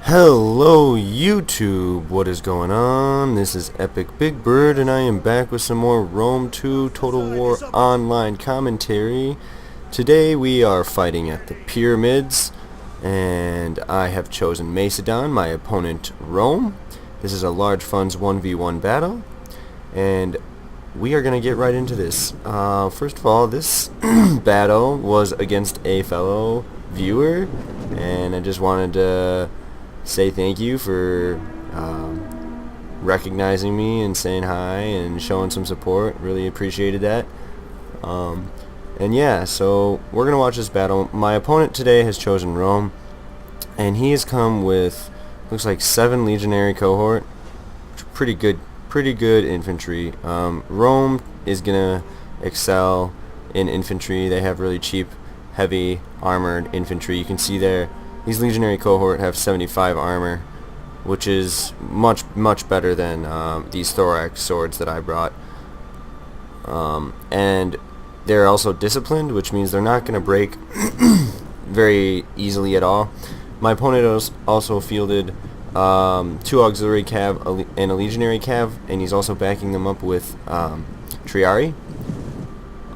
Hello YouTube, what is going on? This is Epic Big Bird and I am back with some more Rome 2 Total War Online commentary. Today we are fighting at the pyramids and I have chosen Macedon, my opponent Rome. This is a large funds 1v1 battle and we are going to get right into this. First of all, this battle was against a fellow viewer and I just wanted to say thank you for recognizing me and saying hi and showing some support. Really appreciated that. And yeah, so we're gonna watch this battle. My opponent today has chosen Rome, and he has come with looks like 7 legionary cohort. Pretty good infantry. Rome is gonna excel in infantry. They have really cheap, heavy armored infantry. You can see there. These legionary cohort have 75 armor, which is much better than these thorax swords that I brought. And they're also disciplined, which means they're not going to break very easily at all. My opponent also fielded 2 auxiliary cav and a legionary cav, and he's also backing them up with triari.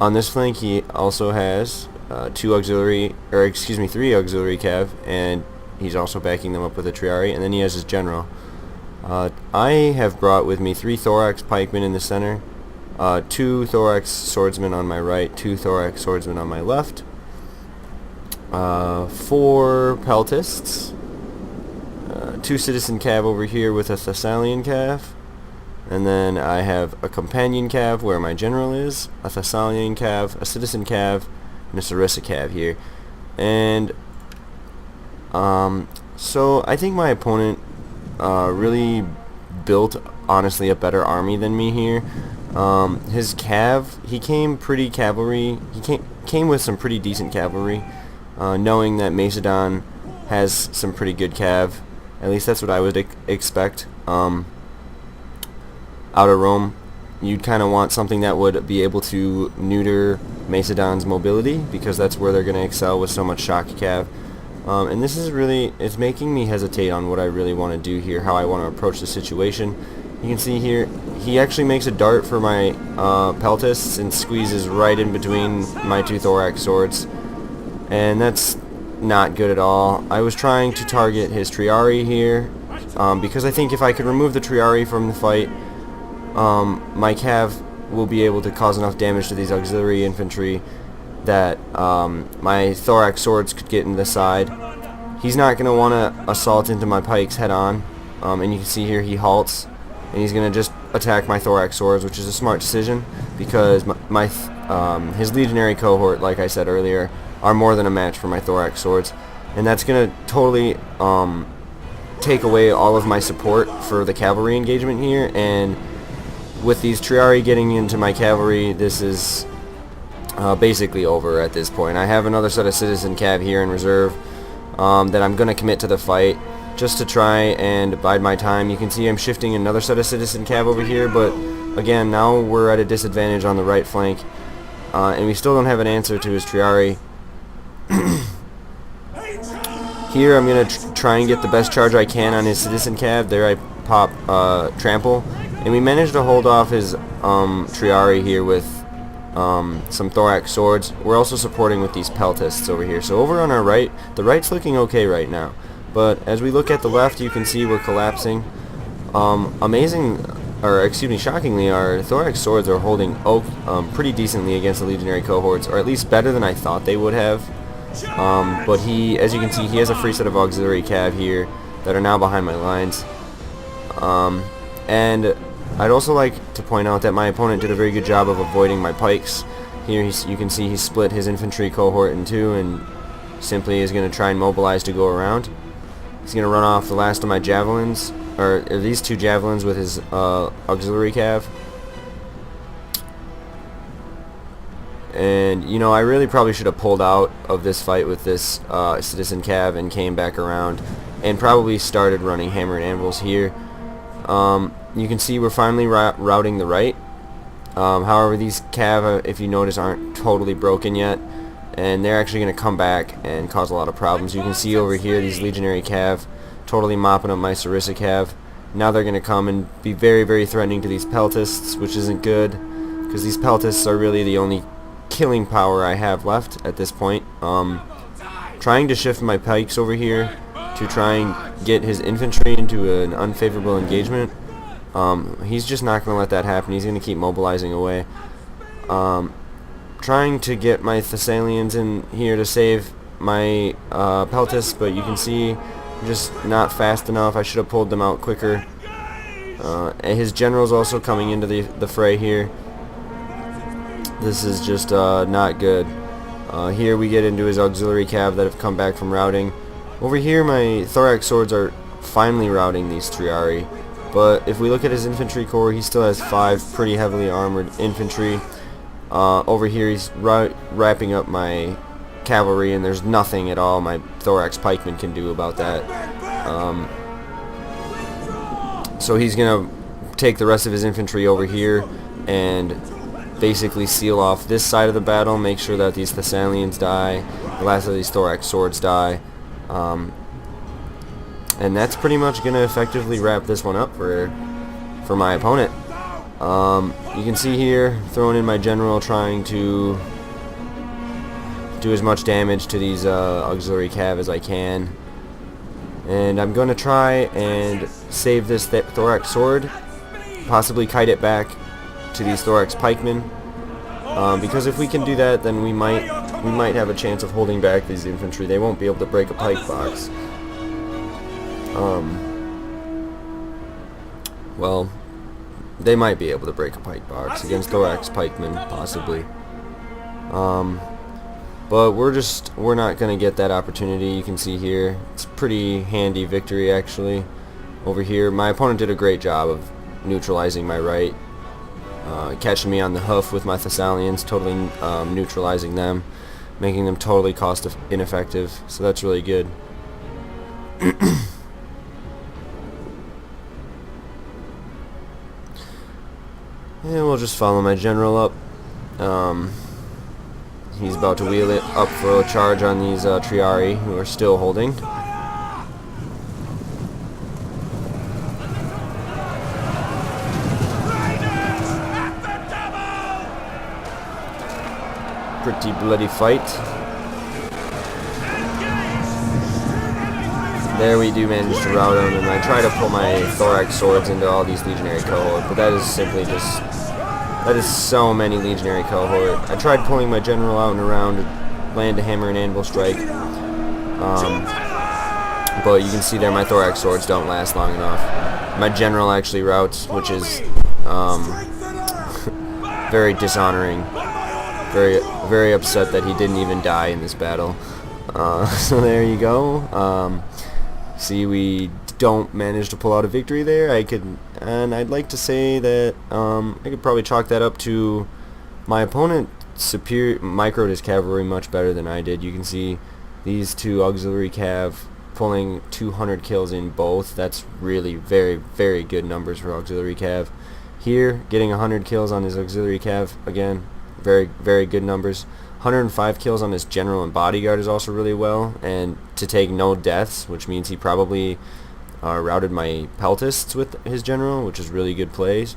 On this flank, he also has 3 auxiliary cav, and he's also backing them up with a triari, and then he has his general. I have brought with me 3 thorax pikemen in the center, 2 thorax swordsmen on my right, 2 thorax swordsmen on my left, 4 peltists, 2 citizen cav over here with a Thessalian cav, and then I have a companion cav where my general is, a Thessalian cav, a citizen cav, and a Sarissa cav here. And so I think my opponent really built honestly a better army than me here. His cav, he came pretty cavalry. He came with some pretty decent cavalry, knowing that Macedon has some pretty good cav. At least that's what I would expect out of Rome. You'd kind of want something that would be able to neuter Macedon's mobility, because that's where they're going to excel with so much shock cav. And this is really, it's making me hesitate on what I really want to do here, how I want to approach the situation. You can see here, he actually makes a dart for my peltists and squeezes right in between my 2 thorax swords. And that's not good at all. I was trying to target his triari here, because I think if I could remove the triari from the fight, my cav will be able to cause enough damage to these auxiliary infantry that my thorax swords could get into the side. He's not going to want to assault into my pikes head on, and you can see here he halts, and he's going to just attack my thorax swords, which is a smart decision, because his legionary cohort, like I said earlier, are more than a match for my thorax swords, and that's going to totally take away all of my support for the cavalry engagement here. And with these triari getting into my cavalry, this is basically over at this point. I have another set of citizen cav here in reserve that I'm going to commit to the fight just to try and bide my time. You can see I'm shifting another set of citizen cav over here, but again, now we're at a disadvantage on the right flank, and we still don't have an answer to his triari. Here I'm going to try and get the best charge I can on his citizen cav. There I pop trample. And we managed to hold off his triari here with some thorax swords. We're also supporting with these peltists over here. So over on our right, the right's looking okay right now. But as we look at the left, you can see we're collapsing. Shockingly, our thorax swords are holding pretty decently against the legionary cohorts, or at least better than I thought they would have. But as you can see, he has a free set of auxiliary cav here that are now behind my lines. And I'd also like to point out that my opponent did a very good job of avoiding my pikes. Here you can see he split his infantry cohort in 2 and simply is going to try and mobilize to go around. He's going to run off the last of my javelins, or these 2 javelins with his auxiliary cav. And, you know, I really probably should have pulled out of this fight with this citizen cav and came back around and probably started running hammer and anvils here. You can see we're finally routing the right. However, these cav, if you notice, aren't totally broken yet. and they're actually going to come back and cause a lot of problems. You can see over here these legionary cav totally mopping up my Sarissa Cav. Now they're going to come and be very, very threatening to these Peltists, which isn't good, because these Peltists are really the only killing power I have left at this point. Trying to shift my pikes over here to try and get his infantry into an unfavorable engagement. He's just not going to let that happen. He's going to keep mobilizing away. Trying to get my Thessalians in here to save my Peltists, but you can see just not fast enough. I should have pulled them out quicker. And his general's also coming into the fray here. This is just not good. Here we get into his auxiliary cav that have come back from routing. Over here my thorax swords are finally routing these Triari, but if we look at his infantry corps, he still has 5 pretty heavily armored infantry. Over here he's wrapping up my cavalry, and there's nothing at all my thorax pikemen can do about that. So he's gonna take the rest of his infantry over here and basically seal off this side of the battle, make sure that these Thessalians die, the last of these thorax swords die, and that's pretty much gonna effectively wrap this one up for my opponent. You can see here, throwing in my general, trying to do as much damage to these auxiliary cav as I can. And I'm going to try and save this thorax sword, possibly kite it back to these thorax pikemen. Because if we can do that, then we might have a chance of holding back these infantry. They won't be able to break a pike box. Well, they might be able to break a pike box against thorax pikemen, possibly. But we're not gonna get that opportunity. You can see here, it's a pretty handy victory actually. Over here, my opponent did a great job of neutralizing my right, catching me on the hoof with my Thessalians, totally neutralizing them, making them totally cost ineffective. So that's really good. And we'll just follow my general up. He's about to wheel it up for a charge on these Triari, who are still holding. Pretty bloody fight. There we do manage to rout him, and I try to pull my thorax swords into all these legionary cohort, but that is simply just... that is so many legionary cohort. I tried pulling my general out and around to land a hammer and anvil strike, but you can see there my thorax swords don't last long enough. My general actually routs, which is very dishonoring. Very upset that he didn't even die in this battle. So there you go. See, we don't manage to pull out a victory there. I'd like to say that I could probably chalk that up to my opponent microed his cavalry much better than I did. You can see these two auxiliary cav pulling 200 kills in both. That's really very, very good numbers for auxiliary cav. Here, getting 100 kills on his auxiliary cav, again, very, very good numbers. 105 kills on his general and bodyguard is also really well, and to take no deaths, which means he probably routed my peltists with his general, which is really good plays.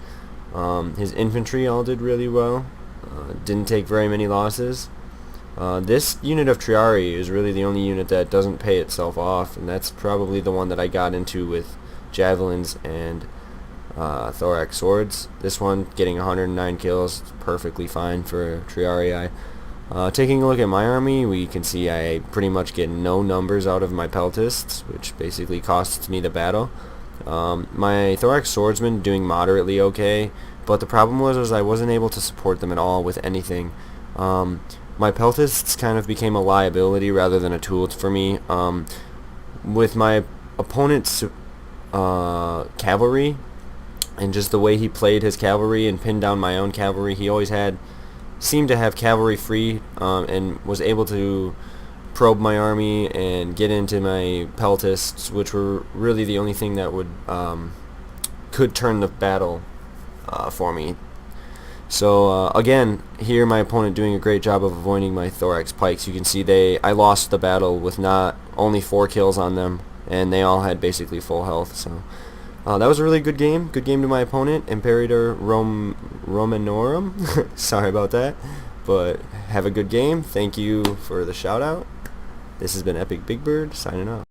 His infantry all did really well. Didn't take very many losses. This unit of Triari is really the only unit that doesn't pay itself off, and that's probably the one that I got into with javelins and thorax swords. This one getting 109 kills, perfectly fine for Triarii. Taking a look at my army, we can see I pretty much get no numbers out of my peltists, which basically costs me the battle. My thorax swordsmen doing moderately okay, but the problem was I wasn't able to support them at all with anything. My peltists kind of became a liability rather than a tool for me. With my opponent's cavalry, and just the way he played his cavalry and pinned down my own cavalry, he always seemed to have cavalry free, and was able to probe my army and get into my peltists, which were really the only thing that could turn the battle for me. So again, here my opponent doing a great job of avoiding my thorax pikes. You can see I lost the battle with not only 4 kills on them, and they all had basically full health. So that was a really good game. Good game to my opponent, Imperator Romanorum. Sorry about that, but have a good game. Thank you for the shout out. This has been Epic Big Bird signing off.